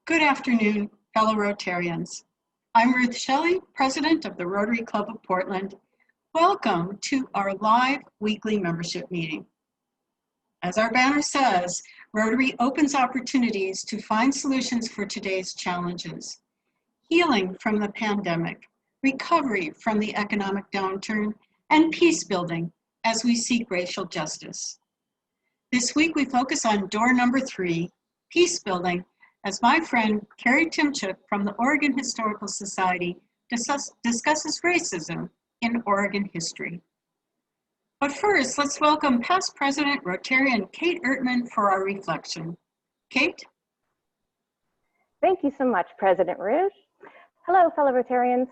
Good afternoon, fellow Rotarians. I'm Ruth Shelley, President of the Rotary Club of Portland. Welcome to our live weekly membership meeting. As our banner says, Rotary opens opportunities to find solutions for today's challenges. Healing from the pandemic, recovery from the economic downturn, and peace building as we seek racial justice. This week we focus on door number 3, peace building, as my friend Kerry Tymchuk from the Oregon Historical Society discusses racism in Oregon history. But first, let's welcome past President Rotarian Kate Ertman for our reflection. Kate? Thank you so much, President Ruth. Hello, fellow Rotarians.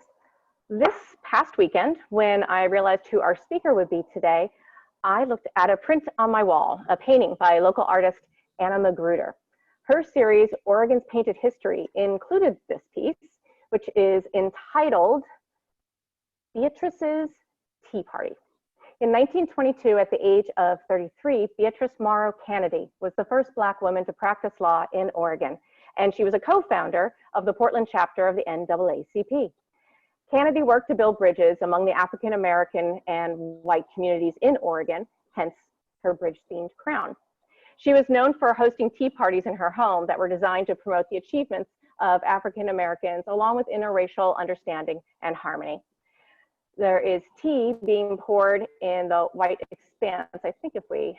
This past weekend, when I realized who our speaker would be today, I looked at a print on my wall, a painting by local artist Anna Magruder. Her series, Oregon's Painted History, included this piece, which is entitled Beatrice's Tea Party. In 1922, at the age of 33, Beatrice Morrow Kennedy was the first Black woman to practice law in Oregon, and she was a co-founder of the Portland chapter of the NAACP. Kennedy worked to build bridges among the African American and white communities in Oregon, hence her bridge-themed crown. She was known for hosting tea parties in her home that were designed to promote the achievements of African Americans, along with interracial understanding and harmony. There is tea being poured in the white expanse. I think if we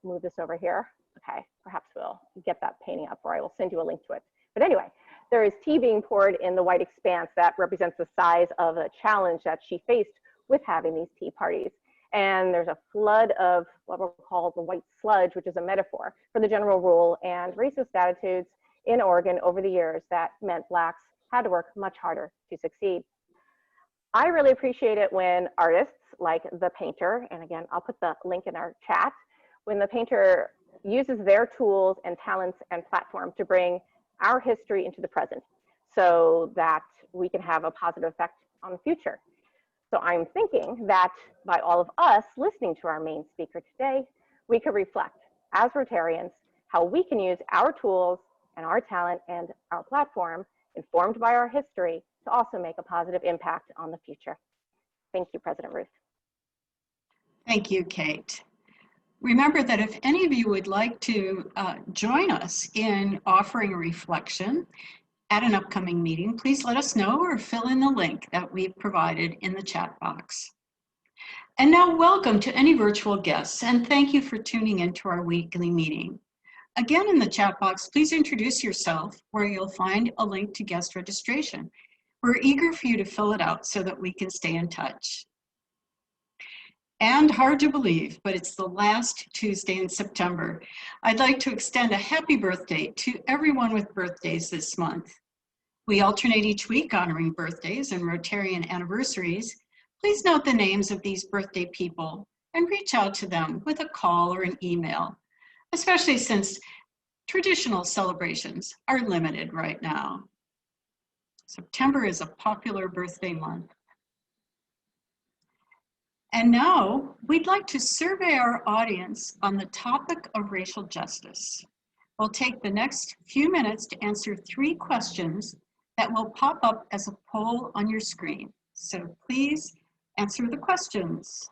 move this over here, okay, perhaps we'll get that painting up, or I will send you a link to it. But anyway, there is tea being poured in the white expanse that represents the size of a challenge that she faced with having these tea parties. And there's a flood of what we'll call the white sludge, which is a metaphor for the general rule and racist attitudes in Oregon over the years that meant Blacks had to work much harder to succeed. I really appreciate it when artists like the painter, and again, I'll put the link in our chat, when the painter uses their tools and talents and platform to bring our history into the present so that we can have a positive effect on the future. So I'm thinking that by all of us listening to our main speaker today, we could reflect as Rotarians how we can use our tools and our talent and our platform informed by our history to also make a positive impact on the future. Thank you, President Ruth. Thank you, Kate. Remember that if any of you would like to join us in offering a reflection at an upcoming meeting, please let us know or fill in the link that we've provided in the chat box. And now welcome to any virtual guests, and thank you for tuning into our weekly meeting. Again, in the chat box, please introduce yourself where you'll find a link to guest registration. We're eager for you to fill it out so that we can stay in touch. And hard to believe, but it's the last Tuesday in September. I'd like to extend a happy birthday to everyone with birthdays this month. We alternate each week honoring birthdays and Rotarian anniversaries. Please note the names of these birthday people and reach out to them with a call or an email, especially since traditional celebrations are limited right now. September is a popular birthday month. And now we'd like to survey our audience on the topic of racial justice. We'll take the next few minutes to answer 3 questions that will pop up as a poll on your screen. So please answer the questions.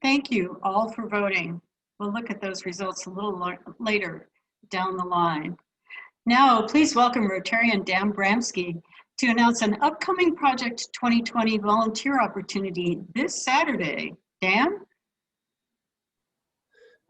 Thank you all for voting. We'll look at those results a little later down the line. Now, please welcome Rotarian Dan Bramsky to announce an upcoming Project 2020 volunteer opportunity this Saturday. Dan?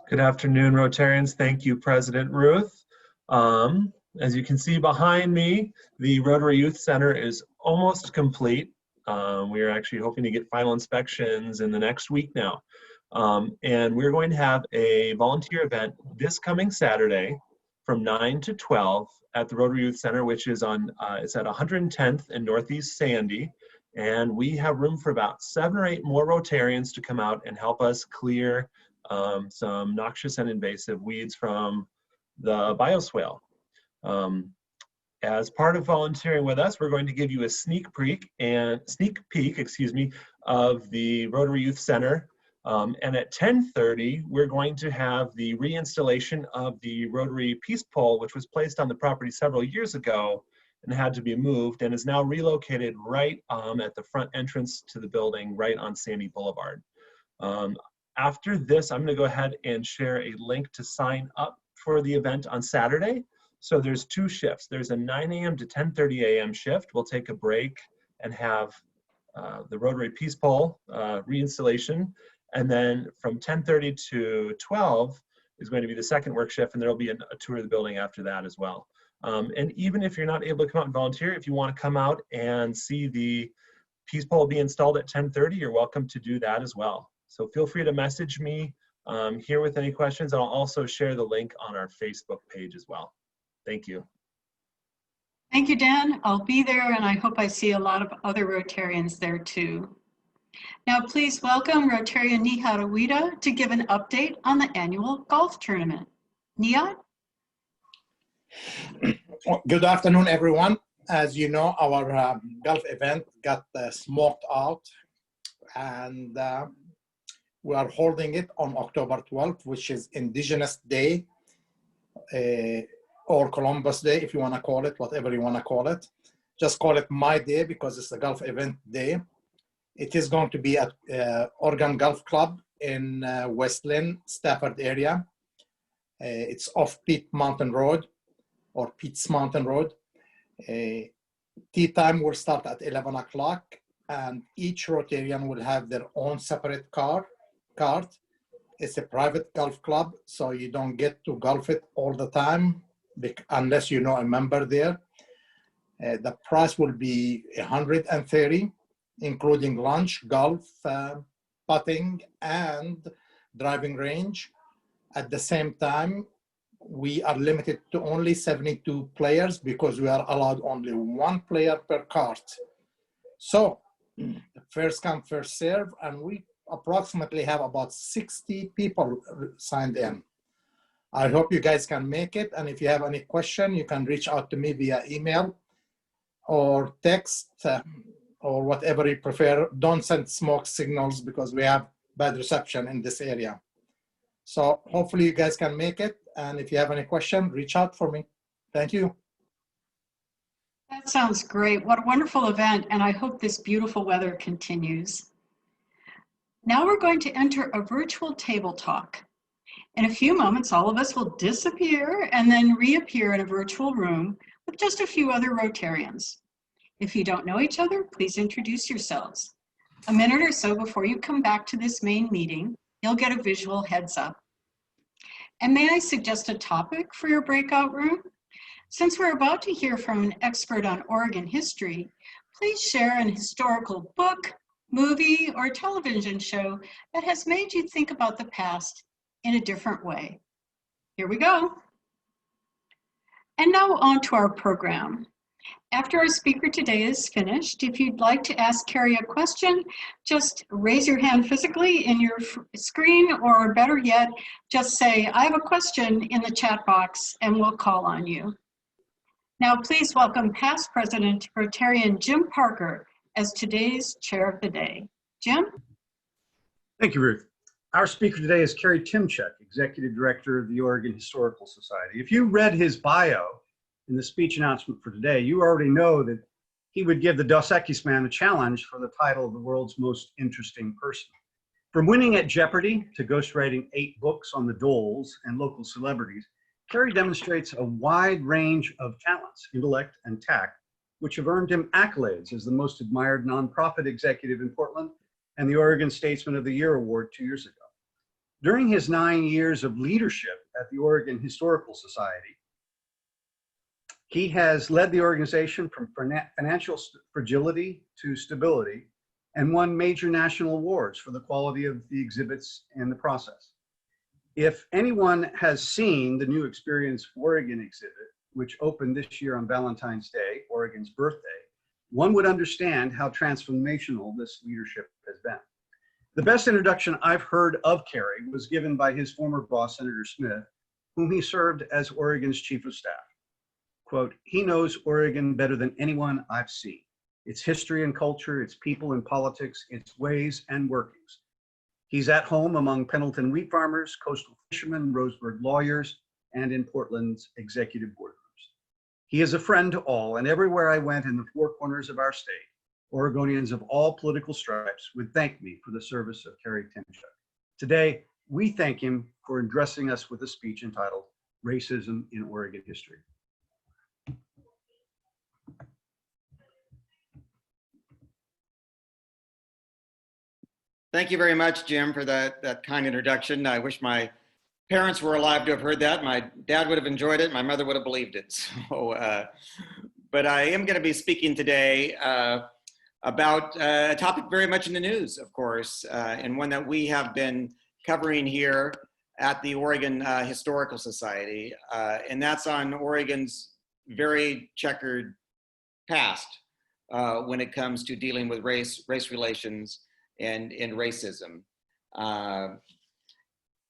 Good afternoon, Rotarians. Thank you, President Ruth. As you can see behind me, the Rotary Youth Center is almost complete. We are actually hoping to get final inspections in the next week now. And we're going to have a volunteer event this coming Saturday from 9 to 12 at the Rotary Youth Center, which is on, it's at 110th and Northeast Sandy. And we have room for about 7 or 8 more Rotarians to come out and help us clear some noxious and invasive weeds from the bioswale. As part of volunteering with us, we're going to give you a sneak peek, of the Rotary Youth Center. And at 10:30, we're going to have the reinstallation of the Rotary Peace Pole, which was placed on the property several years ago and had to be moved and is now relocated right at the front entrance to the building, right on Sandy Boulevard. After this, I'm going to go ahead and share a link to sign up for the event on Saturday. So there's 2 shifts. There's a 9 a.m. to 10:30 a.m. shift. We'll take a break and have the Rotary Peace Pole reinstallation. And then from 10:30 to 12 is going to be the second work shift, and there'll be a tour of the building after that as well. And even if you're not able to come out and volunteer, if you want to come out and see the Peace Pole be installed at 10:30, you're welcome to do that as well. So feel free to message me here with any questions. I'll also share the link on our Facebook page as well. Thank you. Thank you, Dan. I'll be there, and I hope I see a lot of other Rotarians there too. Now, please welcome Rotarian Nihat Awida to give an update on the annual golf tournament. Nihat? Good afternoon, everyone. As you know, our golf event got smoked out, and we are holding it on October 12th, which is Indigenous Day, or Columbus Day, if you want to call it, whatever you want to call it. Just call it my day because it's the golf event day. It is going to be at Oregon Golf Club in West Lynn, Stafford area. It's off Pete's Mountain Road. Tea time will start at 11 o'clock, and each Rotarian will have their own separate cart. It's a private golf club, so you don't get to golf it all the time unless you know a member there. The price will be $130, including lunch, golf, putting, and driving range. At the same time, we are limited to only 72 players because we are allowed only 1 player per cart. So first come, first serve, and we approximately have about 60 people signed in. I hope you guys can make it, and if you have any question, you can reach out to me via email or text or whatever you prefer. Don't send smoke signals because we have bad reception in this area. So hopefully you guys can make it, and if you have any question, reach out for me. Thank you. That sounds great. What a wonderful event, and I hope this beautiful weather continues. Now we're going to enter a virtual table talk. In a few moments, all of us will disappear and then reappear in a virtual room with just a few other Rotarians. If you don't know each other, please introduce yourselves. A minute or so before you come back to this main meeting, you'll get a visual heads up. And may I suggest a topic for your breakout room? Since we're about to hear from an expert on Oregon history, please share an historical book, movie, or television show that has made you think about the past in a different way. Here we go. And now on to our program. After our speaker today is finished, if you'd like to ask Kerry a question, just raise your hand physically in your screen, or better yet, just say, I have a question in the chat box, and we'll call on you. Now, please welcome past President Rotarian Jim Parker as today's chair of the day. Jim? Thank you, Ruth. Our speaker today is Kerry Tymchuk, Executive Director of the Oregon Historical Society. If you read his bio in the speech announcement for today, you already know that he would give the Dos Equis man a challenge for the title of the world's most interesting person. From winning at Jeopardy to ghostwriting 8 books on the Doles and local celebrities, Kerry demonstrates a wide range of talents, intellect, and tact, which have earned him accolades as the most admired nonprofit executive in Portland and the Oregon Statesman of the Year award 2 years ago. During his 9 years of leadership at the Oregon Historical Society, he has led the organization from financial fragility to stability and won major national awards for the quality of the exhibits and the process. If anyone has seen the new Experience Oregon exhibit, which opened this year on Valentine's Day, Oregon's birthday, one would understand how transformational this leadership has been. The best introduction I've heard of Kerry was given by his former boss, Senator Smith, whom he served as Oregon's chief of staff. Quote, "He knows Oregon better than anyone I've seen. Its history and culture, its people and politics, its ways and workings. He's at home among Pendleton wheat farmers, coastal fishermen, Roseburg lawyers, and in Portland's executive boardrooms. He is a friend to all, and everywhere I went in the 4 corners of our state, Oregonians of all political stripes would thank me for the service of Kerry Tymchuk. Today, we thank him for addressing us with a speech entitled Racism in Oregon History." Thank you very much, Jim, for that kind introduction. I wish my parents were alive to have heard that. My dad would have enjoyed it. My mother would have believed it. So, but I am going to be speaking today about a topic very much in the news, of course, and one that we have been covering here at the Oregon Historical Society, and that's on Oregon's very checkered past when it comes to dealing with race relations and racism.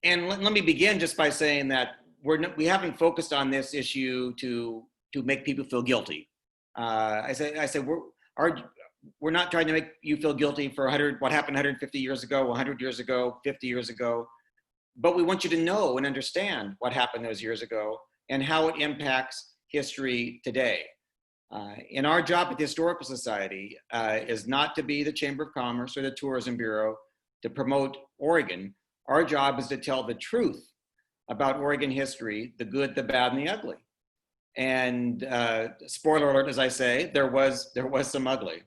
And let me begin just by saying that we haven't focused on this issue to make people feel guilty. I say we're not trying to make you feel guilty for what happened 150 years ago, 100 years ago, 50 years ago, but we want you to know and understand what happened those years ago and how it impacts history today. And our job at the Historical Society is not to be the Chamber of Commerce or the Tourism Bureau to promote Oregon. Our job is to tell the truth about Oregon history, the good, the bad, and the ugly. And spoiler alert, as I say, there was some ugly.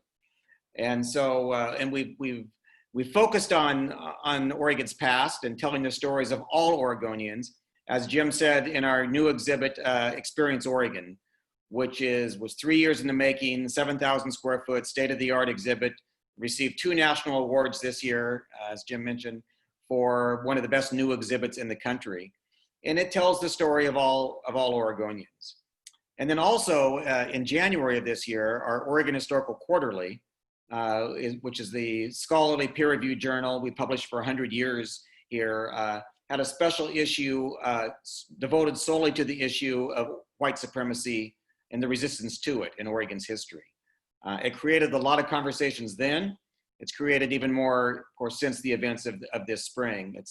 And so, and we've focused on Oregon's past and telling the stories of all Oregonians, as Jim said in our new exhibit, Experience Oregon, which was 3 years in the making, 7,000 square foot, state-of-the-art exhibit, received 2 national awards this year, as Jim mentioned, for one of the best new exhibits in the country. And it tells the story of all Oregonians. And then also in January of this year, our Oregon Historical Quarterly, which is the scholarly peer-reviewed journal we published for 100 years here, had a special issue devoted solely to the issue of white supremacy and the resistance to it in Oregon's history. It created a lot of conversations then. It's created even more, of course, since the events of this spring.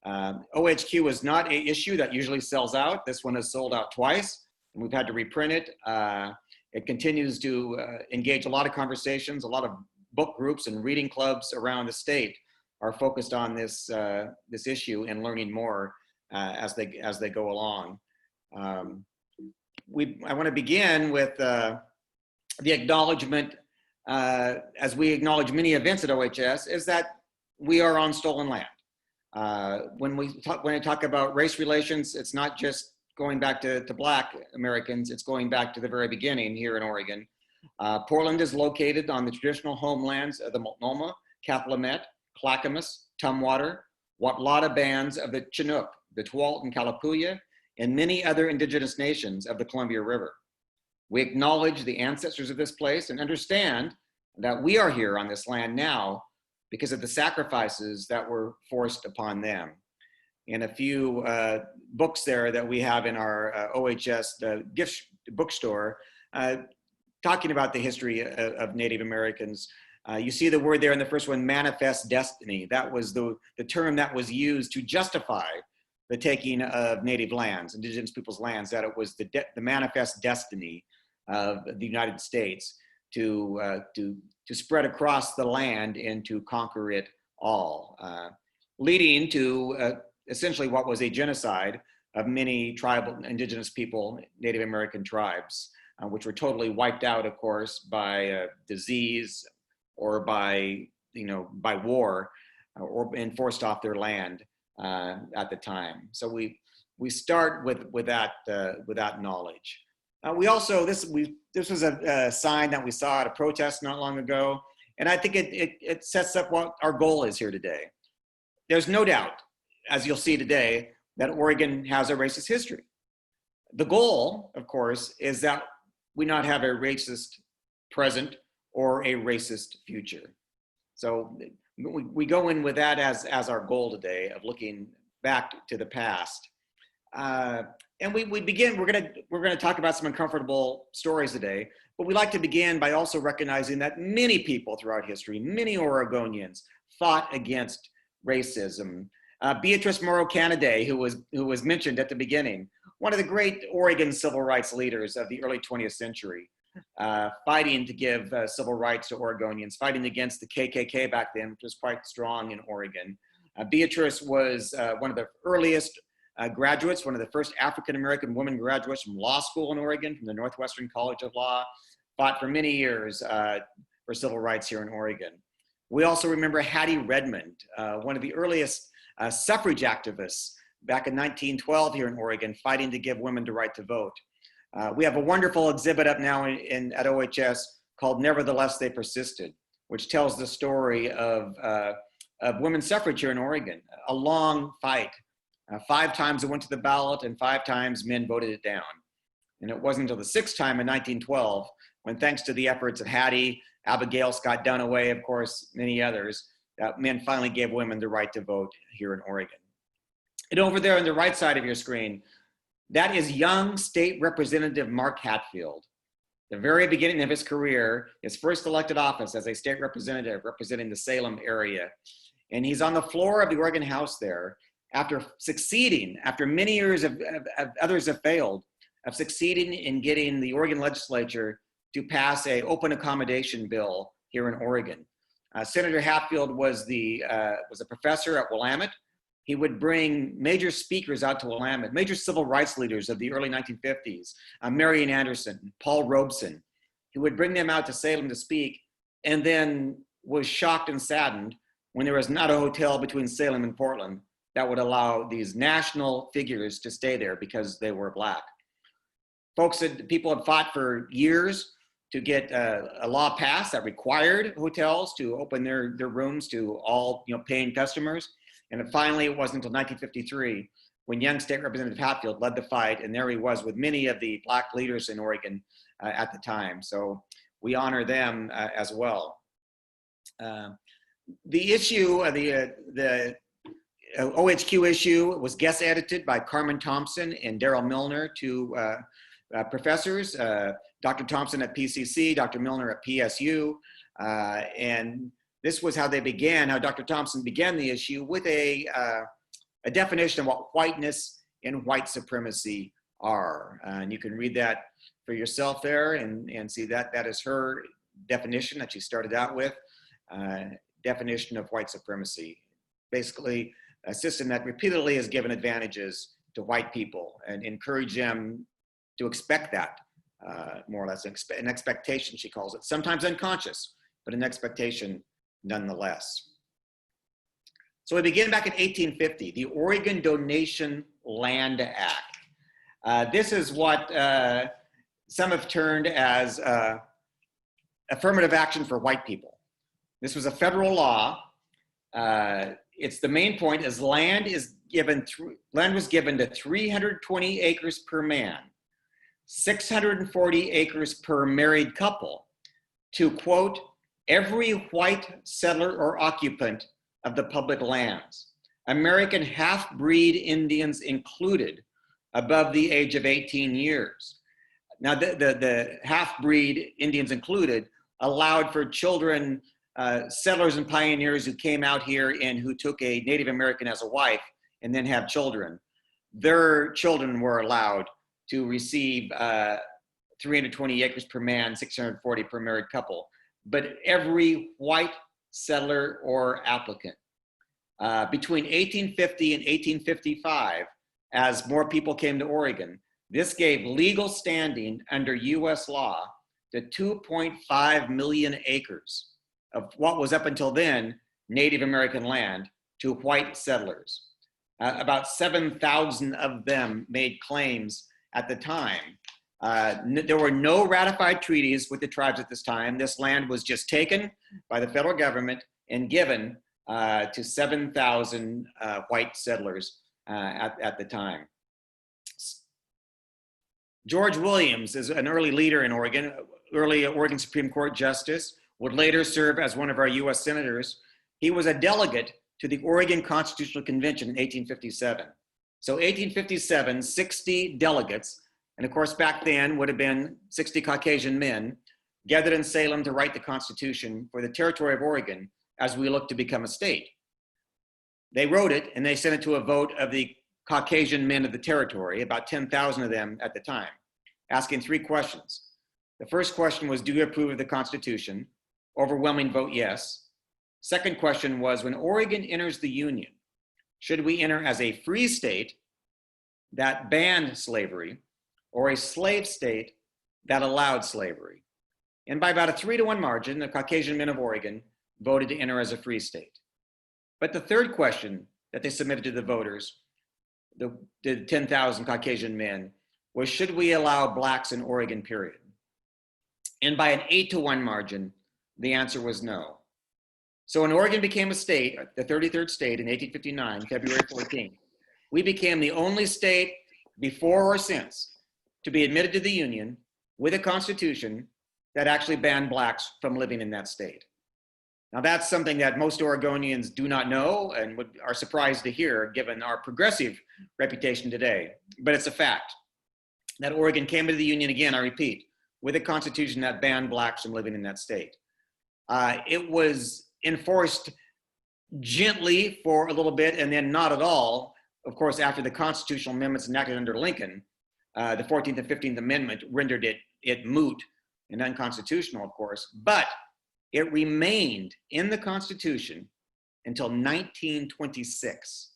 OHQ is not an issue that usually sells out. This one has sold out twice, and we've had to reprint it. It continues to engage a lot of conversations. A lot of book groups and reading clubs around the state are focused on this issue and learning more as they go along. I want to begin with the acknowledgement, as we acknowledge many events at OHS, is that we are on stolen land. When I talk about race relations, it's not just going back to Black Americans, it's going back to the very beginning here in Oregon. Portland is located on the traditional homelands of the Multnomah, Cathlamet, Clackamas, Tumwater, Watlata bands of the Chinook, the Tualatin and Kalapuya, and many other indigenous nations of the Columbia River. We acknowledge the ancestors of this place and understand that we are here on this land now because of the sacrifices that were forced upon them. And a few books there that we have in our OHS gift bookstore talking about the history of Native Americans. You see the word there in the first one, manifest destiny. That was the term that was used to justify the taking of native lands, indigenous people's lands, that it was the manifest destiny of the United States to spread across the land and to conquer it all. leading to essentially what was a genocide of many tribal indigenous people, Native American tribes, which were totally wiped out, of course, by disease or by war, or and forced off their land at the time. So we start with that knowledge. We also this was a sign that we saw at a protest not long ago, and I think it sets up what our goal is here today. There's no doubt, as you'll see today, that Oregon has a racist history. The goal, of course, is that we not have a racist present or a racist future. So we go in with that as our goal today of looking back to the past. And we begin, we're gonna talk about some uncomfortable stories today, but we like to begin by also recognizing that many people throughout history, many Oregonians fought against racism. Beatrice Morrow Canaday, who was mentioned at the beginning, one of the great Oregon civil rights leaders of the early 20th century, fighting to give civil rights to Oregonians, fighting against the KKK back then, which was quite strong in Oregon. Beatrice was one of the earliest graduates, one of the first African-American women graduates from law school in Oregon, from the Northwestern College of Law, fought for many years for civil rights here in Oregon. We also remember Hattie Redmond, one of the earliest suffrage activists back in 1912 here in Oregon, fighting to give women the right to vote. We have a wonderful exhibit up now at OHS called Nevertheless They Persisted, which tells the story of women's suffrage here in Oregon, a long fight. 5 times it went to the ballot and 5 times men voted it down. And it wasn't until the 6th time in 1912, when thanks to the efforts of Hattie, Abigail Scott Duniway, of course, many others, that men finally gave women the right to vote here in Oregon. And over there on the right side of your screen, that is young State Representative Mark Hatfield. The very beginning of his career, his first elected office as a state representative representing the Salem area. And he's on the floor of the Oregon House there after succeeding, after many years of others have failed, of succeeding in getting the Oregon legislature to pass an open accommodation bill here in Oregon. Senator Hatfield was a professor at Willamette. He would bring major speakers out to Willamette, major civil rights leaders of the early 1950s, Marian Anderson, Paul Robeson. He would bring them out to Salem to speak, and then was shocked and saddened when there was not a hotel between Salem and Portland that would allow these national figures to stay there because they were Black. People had fought for years to get a law passed that required hotels to open their rooms to all paying customers. And finally, it wasn't until 1953 when young State Representative Hatfield led the fight, and there he was with many of the Black leaders in Oregon at the time. So we honor them as well. The issue, the OHQ issue, was guest edited by Carmen Thompson and Daryl Milner, two professors, Dr. Thompson at PCC, Dr. Milner at PSU, and this was how they began, how Dr. Thompson began the issue with a definition of what whiteness and white supremacy are. And you can read that for yourself there and see that that is her definition that she started out with, definition of white supremacy. Basically, a system that repeatedly has given advantages to white people and encourage them to expect that, more or less, an expectation, she calls it, sometimes unconscious, but an expectation nonetheless. So we begin back in 1850, the Oregon Donation Land Act. This is what some have termed as affirmative action for white people. This was a federal law. It's the main point is land was given to 320 acres per man, 640 acres per married couple, to quote, every white settler or occupant of the public lands, American half-breed Indians included, above the age of 18 years. Now, the half-breed Indians included allowed for children, settlers and pioneers who came out here and who took a Native American as a wife and then have children. Their children were allowed to receive 320 acres per man, 640 per married couple. But every white settler or applicant. Between 1850 and 1855, as more people came to Oregon, this gave legal standing under US law to 2.5 million acres of what was up until then Native American land to white settlers. About 7,000 of them made claims at the time. There were no ratified treaties with the tribes at this time. This land was just taken by the federal government and given to 7,000 white settlers at the time. George Williams is an early leader in Oregon, early Oregon Supreme Court justice, would later serve as one of our US senators. He was a delegate to the Oregon Constitutional Convention in 1857. So 1857, 60 delegates, and of course back then would have been 60 Caucasian men, gathered in Salem to write the Constitution for the territory of Oregon as we look to become a state. They wrote it and they sent it to a vote of the Caucasian men of the territory, about 10,000 of them at the time, asking 3 questions. The first question was, do you approve of the Constitution? Overwhelming vote yes. Second question was, when Oregon enters the Union, should we enter as a free state that banned slavery or a slave state that allowed slavery? And by about a 3-to-1 margin, the Caucasian men of Oregon voted to enter as a free state. But the third question that they submitted to the voters, the 10,000 Caucasian men, was should we allow blacks in Oregon, period? And by an 8-to-1 margin, the answer was no. So when Oregon became a state, the 33rd state in 1859, February 14th, we became the only state before or since to be admitted to the Union with a constitution that actually banned blacks from living in that state. Now that's something that most Oregonians do not know and are surprised to hear given our progressive reputation today, but it's a fact that Oregon came into the Union, again, I repeat, with a constitution that banned blacks from living in that state. It was enforced gently for a little bit and then not at all, of course, after the constitutional amendments enacted under Lincoln. The 14th and 15th Amendment rendered it moot and unconstitutional, of course, but it remained in the Constitution until 1926.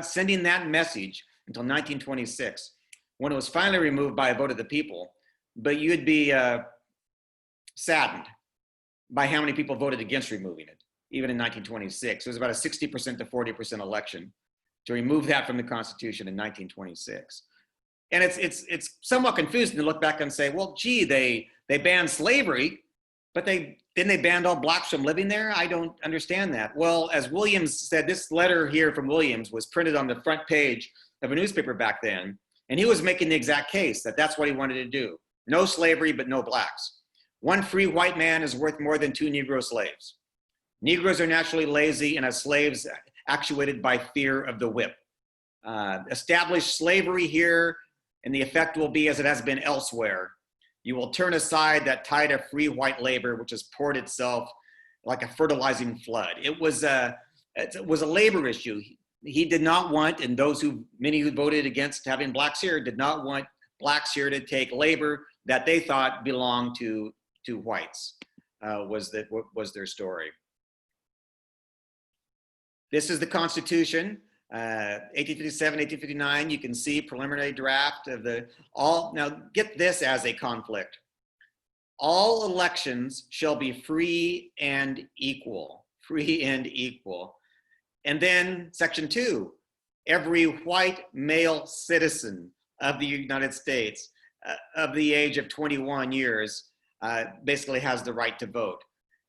Sending that message until 1926, when it was finally removed by a vote of the people. But you'd be saddened by how many people voted against removing it, even in 1926. It was about a 60% to 40% election to remove that from the Constitution in 1926. And it's somewhat confusing to look back and say, well, gee, they banned slavery, but then they banned all blacks from living there? I don't understand that. Well, as Williams said, this letter here from Williams was printed on the front page of a newspaper back then, and he was making the exact case that that's what he wanted to do. No slavery, but no blacks. One free white man is worth more than 2 Negro slaves. Negroes are naturally lazy and as slaves actuated by fear of the whip. Establish slavery here, and the effect will be as it has been elsewhere. You will turn aside that tide of free white labor, which has poured itself like a fertilizing flood. It was a labor issue. He did not want, and many who voted against having blacks here did not want blacks here to take labor that they thought belonged to whites, was their story. This is the Constitution, 1857, 1859. You can see preliminary draft of now get this as a conflict. All elections shall be free and equal, And then section 2, every white male citizen of the United States of the age of 21 years basically has the right to vote.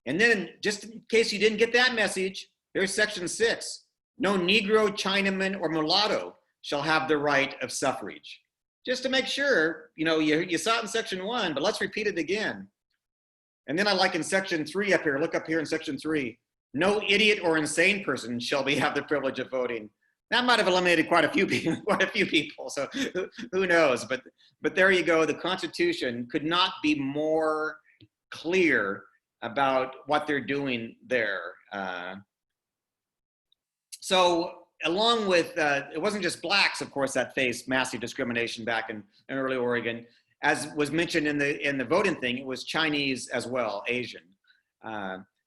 And then just in case you didn't get that message, there's section 6. No Negro, Chinaman, or mulatto shall have the right of suffrage. Just to make sure, you saw it in section 1, but let's repeat it again. And then I like in section 3 up here, look up here in section 3, no idiot or insane person shall have the privilege of voting. That might have eliminated quite a few people, so who knows? But there you go. The Constitution could not be more clear about what they're doing there. So along with, it wasn't just blacks, of course, that faced massive discrimination back in early Oregon. As was mentioned in the voting thing, it was Chinese as well, Asian.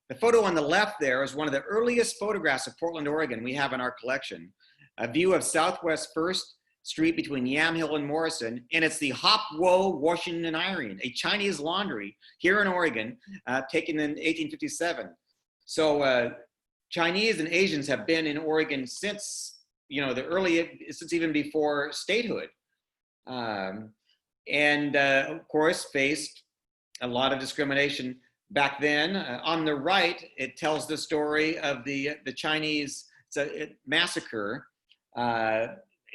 The photo on the left there is one of the earliest photographs of Portland, Oregon we have in our collection. A view of Southwest 1st Street between Yamhill and Morrison, and it's the Hop Wo Washing and Ironing, a Chinese laundry here in Oregon, taken in 1857. So Chinese and Asians have been in Oregon since, since even before statehood. Of course, faced a lot of discrimination back then. On the right, it tells the story of the Chinese massacre,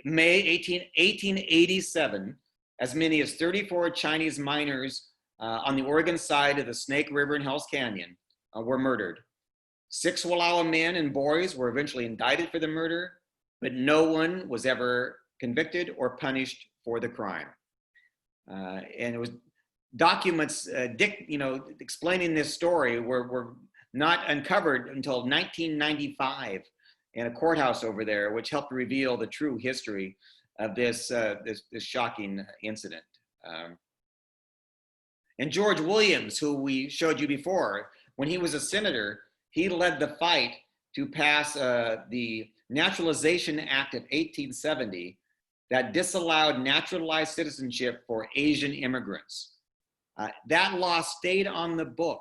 May 1887. As many as 34 Chinese miners on the Oregon side of the Snake River and Hell's Canyon were murdered. 6 Wallowa men and boys were eventually indicted for the murder, but no one was ever convicted or punished for the crime. And it was documents, explaining this story were not uncovered until 1995 in a courthouse over there, which helped reveal the true history of this shocking incident. And George Williams, who we showed you before, when he was a senator, he led the fight to pass the Naturalization Act of 1870 that disallowed naturalized citizenship for Asian immigrants. That law stayed on the book.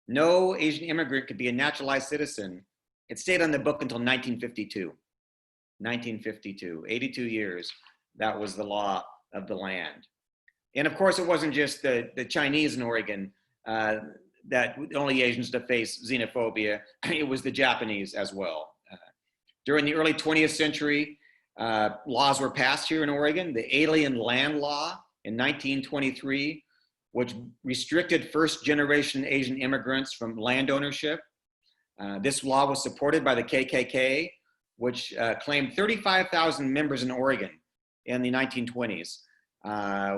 No Asian immigrant could be a naturalized citizen. It stayed on the book until 1952. 1952, 82 years, that was the law of the land. And of course, it wasn't just the Chinese in Oregon that only Asians to face xenophobia. It was the Japanese as well. During the early 20th century, laws were passed here in Oregon. The Alien Land Law in 1923, which restricted first-generation Asian immigrants from land ownership. This law was supported by the KKK, which claimed 35,000 members in Oregon in the 1920s,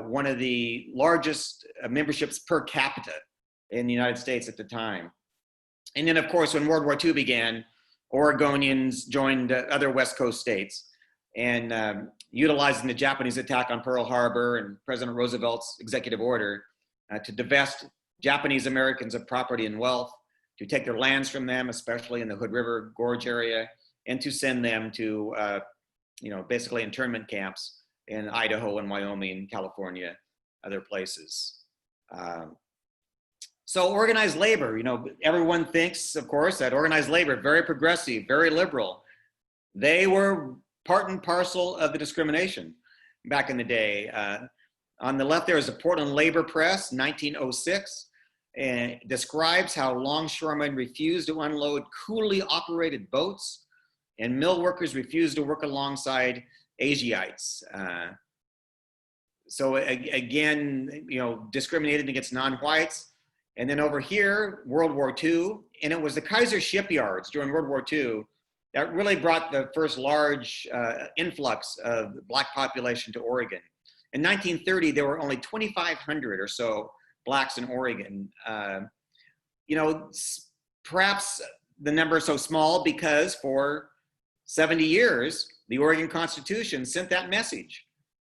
one of the largest memberships per capita in the United States at the time. And then, of course, when World War II began, Oregonians joined other West Coast states, and utilizing the Japanese attack on Pearl Harbor and President Roosevelt's executive order to divest Japanese Americans of property and wealth, to take their lands from them, especially in the Hood River Gorge area, and to send them to, basically internment camps in Idaho and Wyoming, California, other places. So organized labor, everyone thinks, of course, that organized labor, very progressive, very liberal. They were part and parcel of the discrimination back in the day. On the left there is the Portland Labor Press, 1906, and it describes how longshoremen refused to unload coolly operated boats, and mill workers refused to work alongside Asiatites. So again, discriminated against non-whites. And then over here, World War II, and it was the Kaiser shipyards during World War II that really brought the first large influx of the Black population to Oregon. In 1930, there were only 2,500 or so Blacks in Oregon. Perhaps the number is so small because for 70 years, the Oregon Constitution sent that message.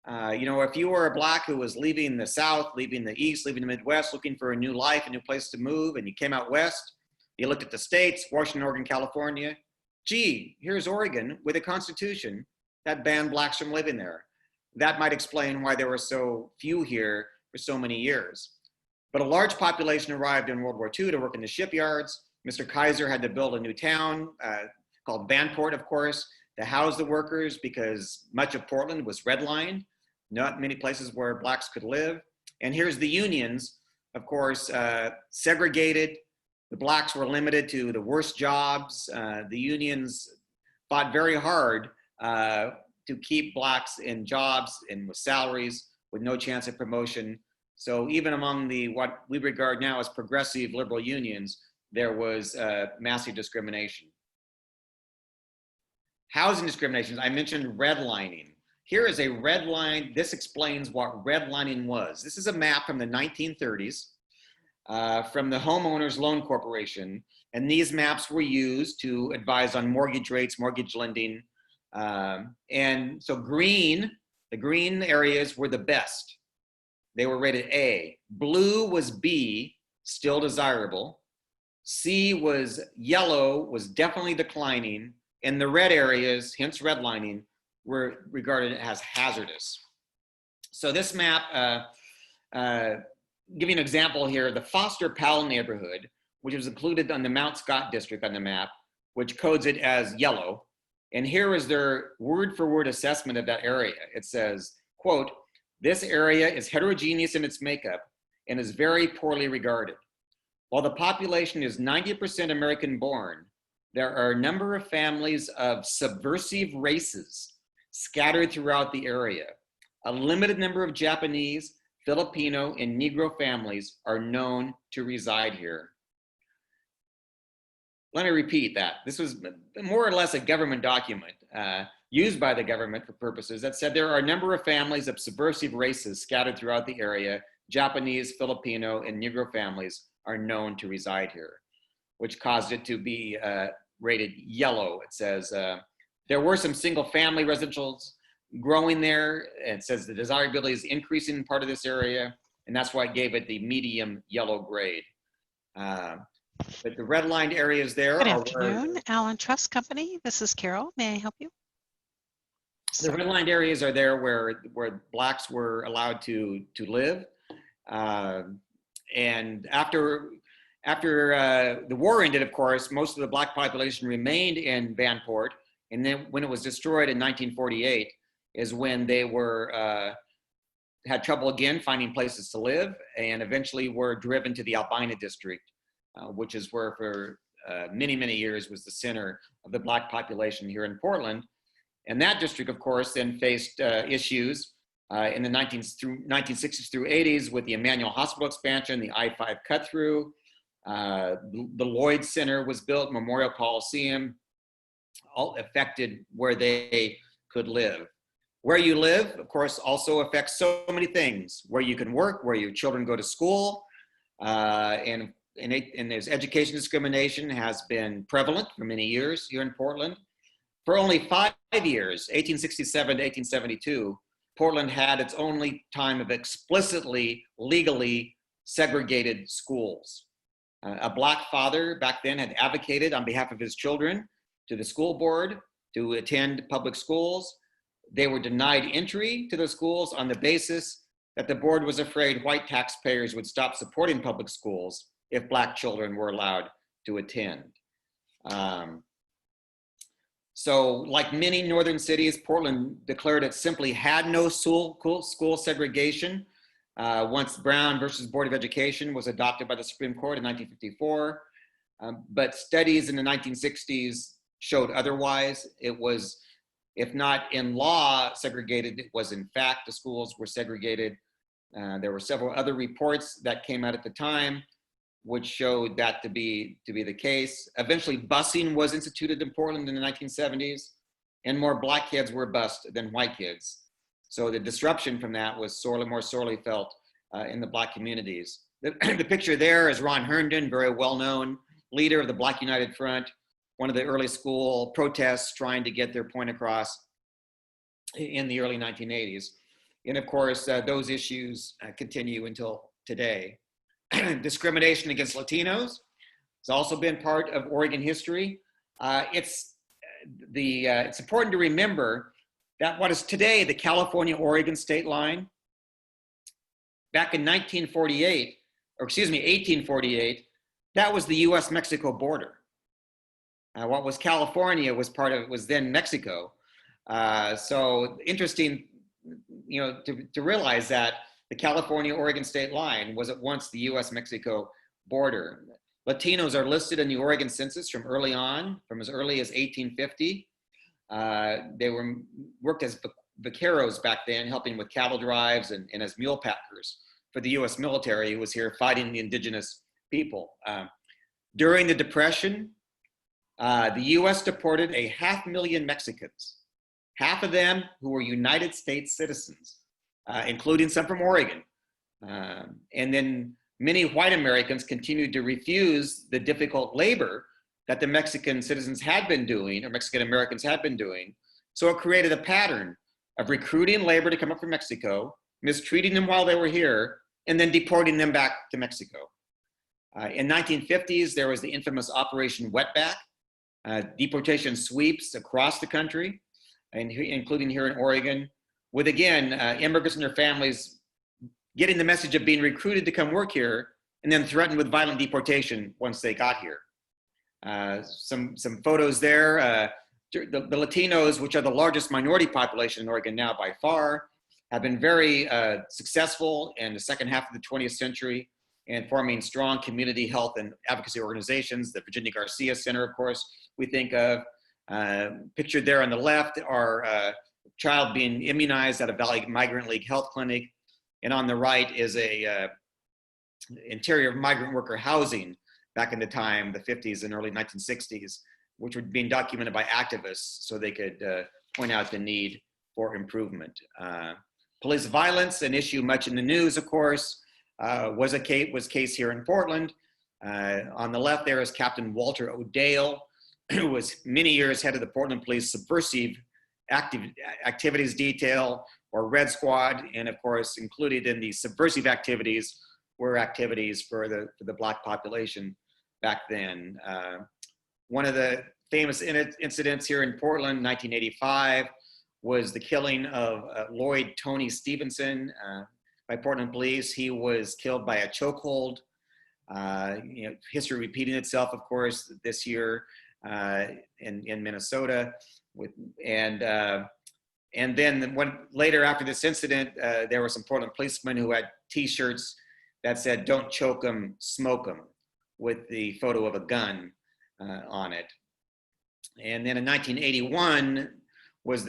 If you were a Black who was leaving the South, leaving the East, leaving the Midwest, looking for a new life, a new place to move, and you came out West, you looked at the states, Washington, Oregon, California, gee, here's Oregon with a Constitution that banned Blacks from living there. That might explain why there were so few here for so many years. But a large population arrived in World War II to work in the shipyards. Mr. Kaiser had to build a new town called Vanport, of course, to house the workers because much of Portland was redlined, not many places where Blacks could live. And here's the unions, of course, segregated. The Blacks were limited to the worst jobs. The unions fought very hard to keep Blacks in jobs and with salaries with no chance of promotion. So even among what we regard now as progressive liberal unions, there was massive discrimination. Housing discrimination, I mentioned redlining. Here is a red line. This explains what redlining was. This is a map from the 1930s from the Homeowners Loan Corporation. And these maps were used to advise on mortgage rates, mortgage lending. And so the green areas were the best. They were rated A. Blue was B, still desirable. C was yellow, was definitely declining, and the red areas, hence redlining, were regarded as hazardous. So this map, give you an example here, the Foster Powell neighborhood, which was included on the Mount Scott district on the map, which codes it as yellow. And here is their word for word assessment of that area. It says, quote, "This area is heterogeneous in its makeup and is very poorly regarded. While the population is 90% American born, there are a number of families of subversive races scattered throughout the area. A limited number of Japanese, Filipino, and Negro families are known to reside here." Let me repeat that. This was more or less a government document used by the government for purposes that said there are a number of families of subversive races scattered throughout the area. Japanese, Filipino, and Negro families are known to reside here, which caused it to be rated yellow. It says there were some single family residentials growing there. It says the desirability is increasing in part of this area, and that's why it gave it the medium yellow grade. But the redlined areas there Good are afternoon, Allen Trust Company. This is Carol. May I help you? the redlined areas are there where Blacks were allowed to live. And after the war ended, of course, most of the Black population remained in Vanport. And then when it was destroyed in 1948 is when they had trouble again finding places to live, and eventually were driven to the Albina district, which is where for many, many years was the center of the Black population here in Portland. And that district, of course, then faced issues in the 1960s through 80s with the Emmanuel Hospital expansion, the I-5 cut through, the Lloyd Center was built, Memorial Coliseum, all affected where they could live. Where you live, of course, also affects so many things. Where you can work, where your children go to school, and there's education discrimination has been prevalent for many years here in Portland. For only 5 years, 1867 to 1872, Portland had its only time of explicitly, legally segregated schools. A Black father back then had advocated on behalf of his children to the school board to attend public schools. They were denied entry to the schools on the basis that the board was afraid white taxpayers would stop supporting public schools if Black children were allowed to attend. So like many northern cities, Portland declared it simply had no school segregation once Brown versus Board of Education was adopted by the Supreme Court in 1954. But studies in the 1960s showed otherwise. It was, if not in law segregated, it was in fact the schools were segregated. There were several other reports that came out at the time which showed that to be the case. Eventually, busing was instituted in Portland in the 1970s, and more Black kids were bused than white kids. So the disruption from that was more sorely felt in the Black communities. The picture there is Ron Herndon, very well-known leader of the Black United Front, one of the early school protests trying to get their point across in the early 1980s. And of course, those issues continue until today. Discrimination against Latinos has also been part of Oregon history. It's important to remember that what is today the California-Oregon state line, back in 1848, that was the US-Mexico border. What was California was then Mexico. So interesting, to realize that the California-Oregon state line was at once the US-Mexico border. Latinos are listed in the Oregon census from as early as 1850. They worked as vaqueros back then, helping with cattle drives and as mule packers for the US military who was here fighting the indigenous people. During the Depression, the US deported 500,000 Mexicans, half of them who were United States citizens, including some from Oregon. And then many white Americans continued to refuse the difficult labor that the Mexican citizens had been doing, or Mexican Americans had been doing. So it created a pattern of recruiting labor to come up from Mexico, mistreating them while they were here, and then deporting them back to Mexico. In 1950s, there was the infamous Operation Wetback, deportation sweeps across the country, and including here in Oregon, with again, immigrants and their families getting the message of being recruited to come work here and then threatened with violent deportation once they got here. Some photos there. The Latinos, which are the largest minority population in Oregon now by far, have been very successful in the second half of the 20th century in forming strong community health and advocacy organizations. The Virginia Garcia Center, of course, we think of. Pictured there on the left are a child being immunized at a Valley Migrant League health clinic. And on the right is a interior migrant worker housing back in the time, the 50s and early 1960s, which were being documented by activists so they could point out the need for improvement. Police violence, an issue much in the news, of course, was case here in Portland. On the left there is Captain Walter O'Dale, who was many years head of the Portland Police Subversive Activities Detail, or Red Squad, and of course included in the subversive activities were activities for the Black population back then. One of the famous incidents here in Portland, 1985, was the killing of Lloyd Tony Stevenson by Portland police. He was killed by a chokehold. History repeating itself, of course, this year in Minnesota. And then later after this incident, there were some Portland policemen who had T-shirts that said, "Don't choke 'em, smoke 'em," with the photo of a gun on it. And then in 1981 was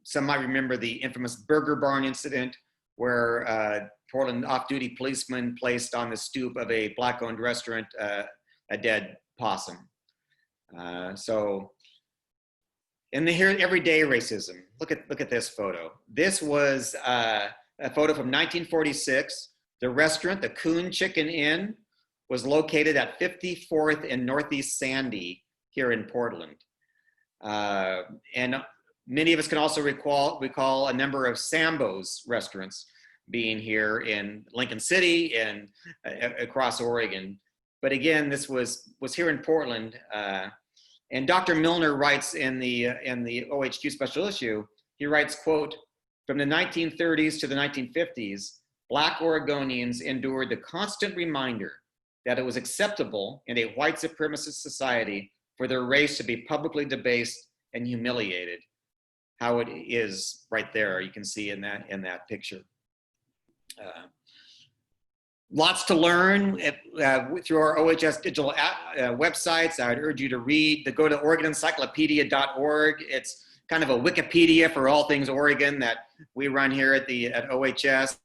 some might remember the infamous Burger Barn incident, where Portland off-duty policemen placed on the stoop of a Black-owned restaurant a dead possum. And here, everyday racism. Look at this photo. This was a photo from 1946. The restaurant, the Coon Chicken Inn, was located at 54th and Northeast Sandy here in Portland. And many of us can also recall a number of Sambo's restaurants being here in Lincoln City and across Oregon. But again, this was here in Portland. And Dr. Milner writes in the OHQ special issue, he writes, quote, "From the 1930s to the 1950s, Black Oregonians endured the constant reminder that it was acceptable in a white supremacist society for their race to be publicly debased and humiliated." How it is right there, you can see in that picture. Lots to learn through our OHS digital websites. I would urge you to go to OregonEncyclopedia.org. It's kind of a Wikipedia for all things Oregon that we run here at OHS.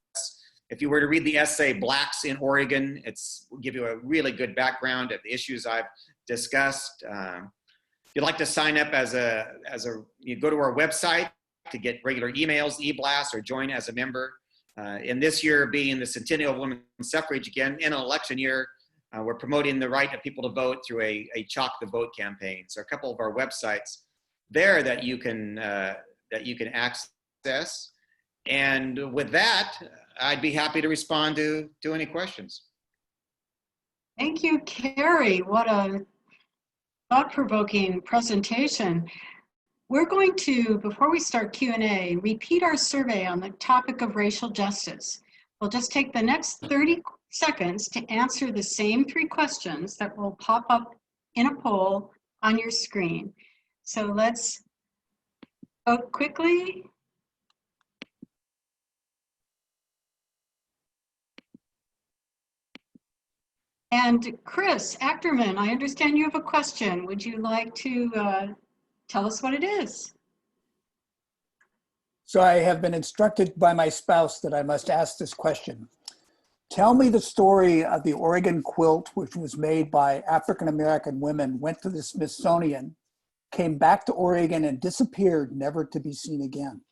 If you were to read the essay "Blacks in Oregon," will give you a really good background of the issues I've discussed. If you'd like to sign up you go to our website to get regular emails, e-blasts, or join as a member. And this year being the centennial of women's suffrage again, in an election year, we're promoting the right of people to vote through a Chalk the Vote campaign. So a couple of our websites there that you can access. And with that, I'd be happy to respond to any questions. Thank you, Kerry. What a thought-provoking presentation. We're going to, before we start Q&A, repeat our survey on the topic of racial justice. We'll just take the next 30 seconds to answer the same 3 questions that will pop up in a poll on your screen. So let's vote quickly. And Chris Ackerman, I understand you have a question. Would you like to tell us what it is? So I have been instructed by my spouse that I must ask this question. Tell me the story of the Oregon quilt, which was made by African-American women, went to the Smithsonian, came back to Oregon and disappeared, never to be seen again.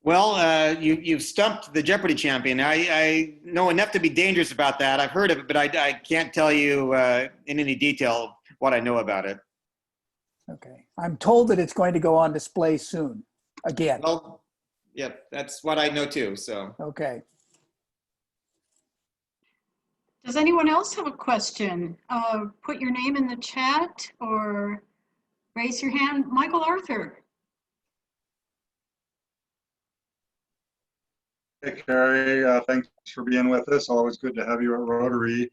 Well, you've stumped the Jeopardy champion. I know enough to be dangerous about that. I've heard of it, but I can't tell you in any detail what I know about it. Okay. I'm told that it's going to go on display soon, again. Well, yeah, that's what I know too, so. Okay. Does anyone else have a question? Put your name in the chat or raise your hand. Michael Arthur. Hey, Kerry, thanks for being with us. Always good to have you at Rotary.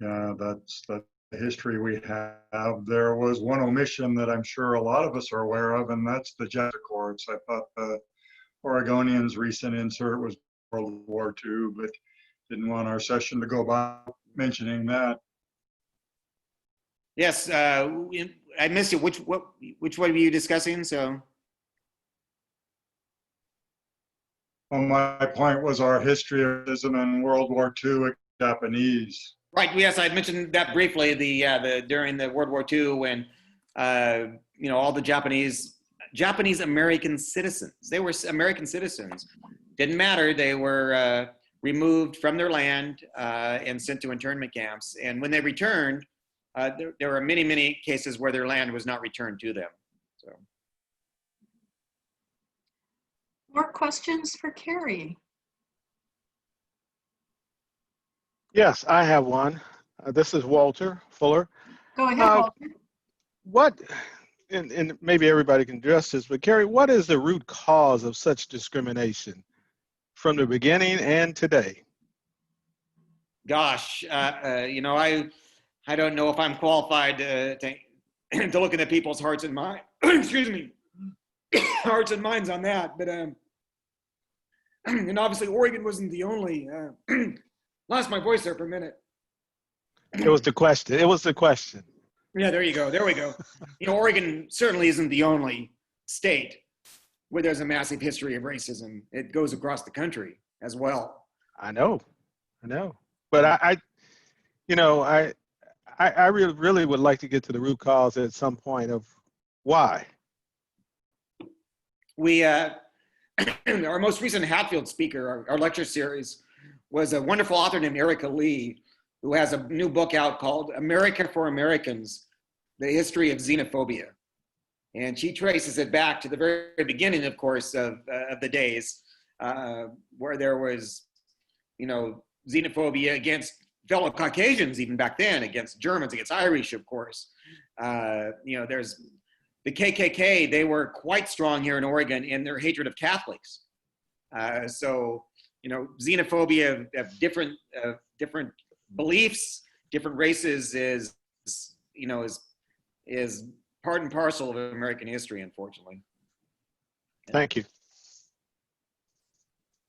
Yeah, that's the history we have. There was one omission that I'm sure a lot of us are aware of, and that's the gender courts. I thought the Oregonians' recent insert was World War II, but didn't want our session to go by mentioning that. Yes, I missed it. Which one were you discussing? So. Well, my point was our history of racism in World War II with Japanese. Right. Yes, I mentioned that briefly. During the World War II, when all the Japanese American citizens, they were American citizens. Didn't matter. They were removed from their land and sent to internment camps. And when they returned, there were many cases where their land was not returned to them. So. More questions for Kerry? Yes, I have one. This is Walter Fuller. Go ahead, Walter. What, and maybe everybody can address this, but Kerry, what is the root cause of such discrimination from the beginning and today? Gosh, I don't know if I'm qualified to look into people's hearts and minds. Excuse me, hearts and minds on that, but and obviously Oregon wasn't the only. Lost my voice there for a minute. It was the question. It was the question. Yeah, there you go. There we go. Oregon certainly isn't the only state where there's a massive history of racism. It goes across the country as well. I know. But I really would like to get to the root cause at some point of why. We, our most recent Hatfield speaker, our lecture series, was a wonderful author named Erica Lee, who has a new book out called America for Americans, The History of Xenophobia. And she traces it back to the very beginning, of course, of the days where there was, xenophobia against fellow Caucasians, even back then, against Germans, against Irish, of course. There's the KKK, they were quite strong here in Oregon in their hatred of Catholics. Xenophobia of different beliefs, different races is part and parcel of American history, unfortunately. Thank you.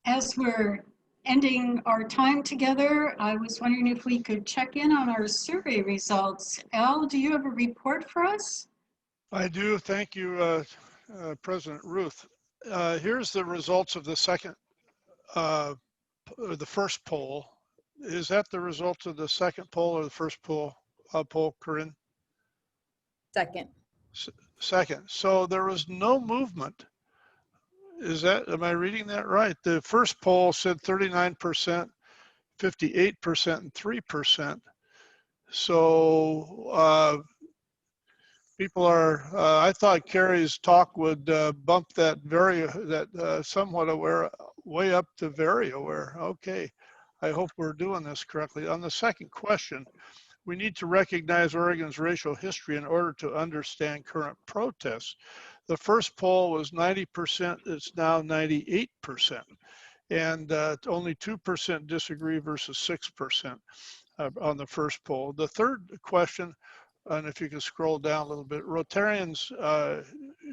As we're ending our time together, I was wondering if we could check in on our survey results. Al, do you have a report for us? I do. Thank you, President Ruth. Here's the results of the first poll. Is that the result of the second poll or the first poll, Corinne? Second. Second. So there was no movement. Am I reading that right? The first poll said 39%, 58%, and 3%. So people are, I thought Kerry's talk would bump that somewhat aware way up to very aware. Okay, I hope we're doing this correctly. On the second question, we need to recognize Oregon's racial history in order to understand current protests. The first poll was 90%, it's now 98%. And only 2% disagree versus 6% on the first poll. The third question, and if you can scroll down a little bit, Rotarians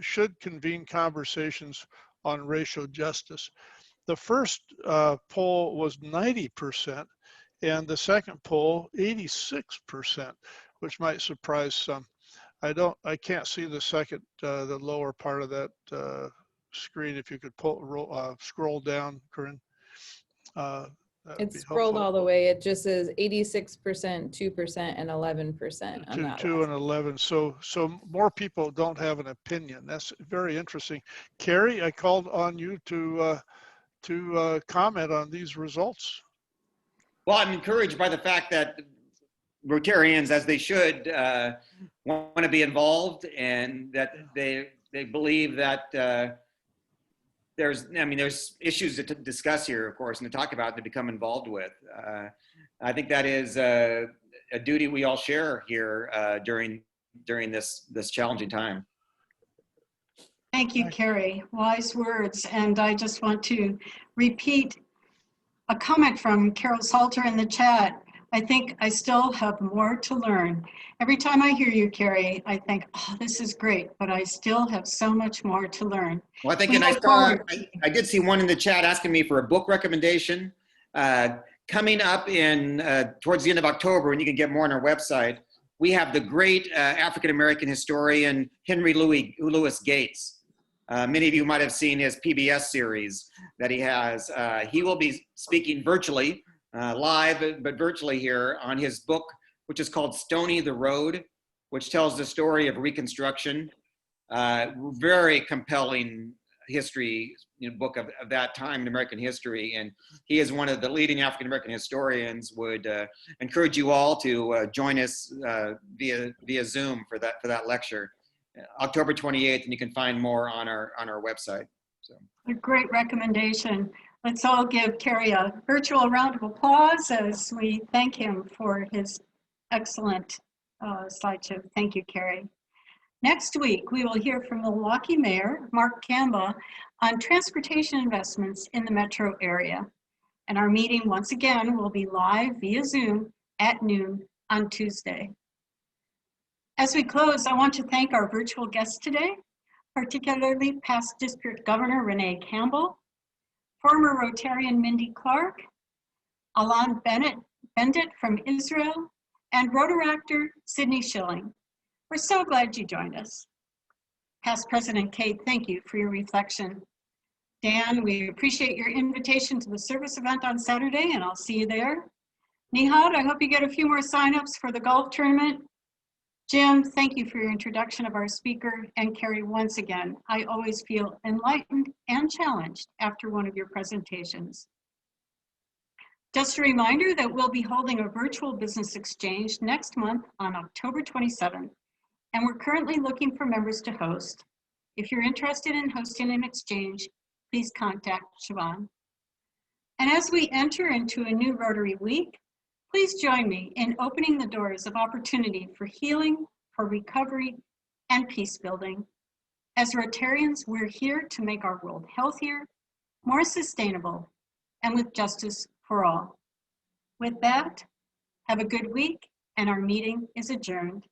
should convene conversations on racial justice. The first poll was 90%, and the second poll 86%, which might surprise some. I can't see the second, the lower part of that screen. If you could scroll down, Corinne. It's scrolled all the way. It just says 86%, 2%, and 11% on that. 2 and 11. So more people don't have an opinion. That's very interesting. Kerry, I called on you to comment on these results. Well, I'm encouraged by the fact that Rotarians, as they should, want to be involved, and that they believe that there's issues to discuss here, of course, and to talk about and to become involved with. I think that is a duty we all share here during this challenging time. Thank you, Kerry. Wise words. And I just want to repeat a comment from Carol Salter in the chat. I think I still have more to learn. Every time I hear you, Kerry, I think, oh, this is great, but I still have so much more to learn. Well, I think, and I did see one in the chat asking me for a book recommendation. Coming up in towards the end of October, and you can get more on our website, we have the great African-American historian, Henry Louis Gates. Many of you might have seen his PBS series that he has. He will be speaking virtually, live, but virtually here on his book, which is called Stony the Road, which tells the story of Reconstruction. Very compelling history book of that time in American history. And he is one of the leading African-American historians. Would encourage you all to join us via Zoom for that lecture. October 28th, and you can find more on our website. So a great recommendation. Let's all give Kerry a virtual round of applause as we thank him for his excellent slideshow. Thank you, Kerry. Next week, we will hear from Milwaukee Mayor Mark Campbell on transportation investments in the metro area. And our meeting, once again, will be live via Zoom at noon on Tuesday. As we close, I want to thank our virtual guests today, particularly past District Governor Renee Campbell, former Rotarian Mindy Clark, Alan Bendit from Israel, and Rotaractor Sydney Schilling. We're so glad you joined us. Past President Kate, thank you for your reflection. Dan, we appreciate your invitation to the service event on Saturday, and I'll see you there. Nihad, I hope you get a few more signups for the golf tournament. Jim, thank you for your introduction of our speaker. And Kerry, once again, I always feel enlightened and challenged after one of your presentations. Just a reminder that we'll be holding a virtual business exchange next month on October 27th, and we're currently looking for members to host. If you're interested in hosting an exchange, please contact Siobhan. And as we enter into a new Rotary Week, please join me in opening the doors of opportunity for healing, for recovery, and peace building. As Rotarians, we're here to make our world healthier, more sustainable, and with justice for all. With that, have a good week, and our meeting is adjourned.